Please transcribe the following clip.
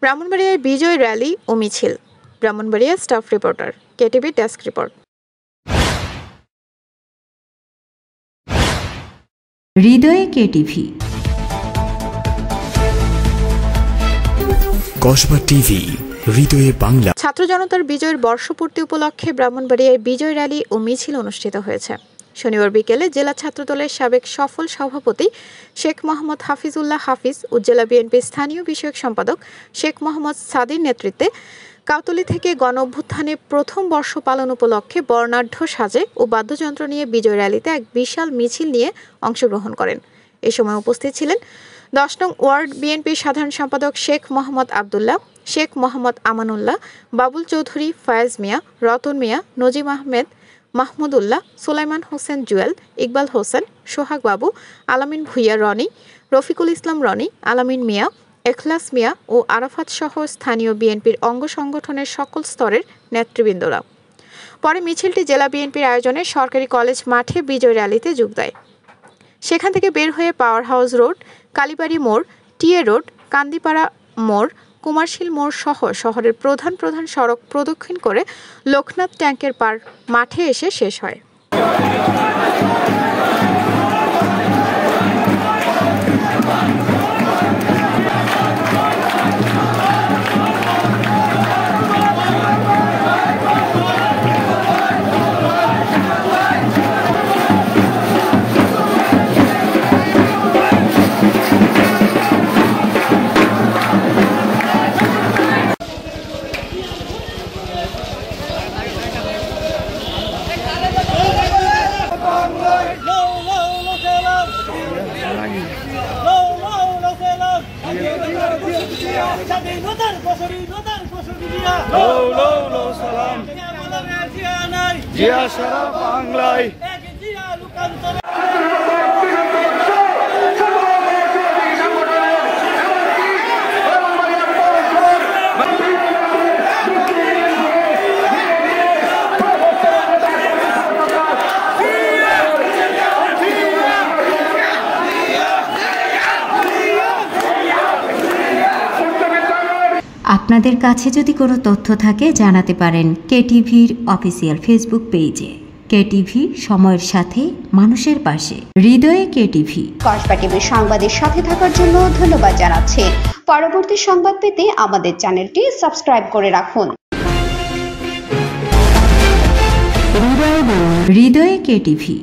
ব্রাহ্মণবাড়িয়ায় বিজয় rally ও মিছিল। Brahmanbaria staff reporter, KTV desk report. হৃদয়ে KTV, Kasba TV, হৃদয়ে বাংলা। ছাত্র জনতার বিজয়ের বর্ষপূর্তি উপলক্ষে ব্রাহ্মণবাড়িয়ায় বিজয় র্যালি ও মিছিল অনুষ্ঠিত হয়েছে। শনিবার বিকেলে জেলা ছাত্রদলের সাবেক সফল সভাপতি শেখ মোহাম্মদ হাফিজুল্লাহ হাফিজ ও জেলা বিএনপির স্থানীয় বিষয়ক সম্পাদক শেখ মোহাম্মদ সাদির নেতৃত্বে কাউতলী থেকে গণ অভ্যুত্থানে প্রথম বর্ষ পালন উপলক্ষে বর্ণাঢ্য সাজে ও বাদ্যযন্ত্র নিয়ে বিজয় র্যালিতে এক বিশাল মিছিল নিয়ে অংশগ্রহণ করেন। এ সময় উপস্থিত ছিলেন 10 নং ওয়ার্ড বিএনপির সাধারণ সম্পাদক শেখ মোহাম্মদ আবদুল্লাহ, শেখ মোহাম্মদ আমানুল্লাহ, বাবুল চৌধুরী, ফয়াজ মিয়া, রতন মিয়া, নজিম আহমেদ, মাহমুদুল্লাহ, সুলাইমান হোসেন জুয়েল, ইকবাল হোসেন, সোহাগ বাবু, আলামিন ভুইয়া রনি, রফিকুল ইসলাম রনি, আলামিন মিয়া, এখলাস মিয়া ও আরাফাত সহ স্থানীয় বিএনপির অঙ্গ সংগঠনের সকল স্তরের নেতৃবৃন্দরা। পরে মিছিলটি জেলা বিএনপির আয়োজনে সরকারি কলেজ মাঠে বিজয় র্যালিতে যোগ দেয়। সেখান থেকে বের হয়ে পাওয়ার হাউস রোড, কালীবাড়ি মোড়, টিএ রোড, কান্দিপাড়া মোড়, কুমারশীল মোড় সহ শহরের প্রধান প্রধান সড়ক প্রদক্ষিণ করে লোকনাথ ট্যাঙ্কের পার মাঠে এসে শেষ হয়। জিয়া সারা বাংলায়। আপনাদের কাছে যদি কোনো তথ্য থাকে জানাতে পারেন কেটিভির অফিসিয়াল ফেসবুক পেজে। কেটিভি, সময়ের সাথে মানুষের পাশে। হৃদয়ে কেটিভি। কসবা টিভির সংবাদের সাথে থাকার জন্য ধন্যবাদ জানাচ্ছি। পরবর্তী সংবাদ পেতে আমাদের চ্যানেলটি সাবস্ক্রাইব করে রাখুন। হৃদয়ে কেটিভি।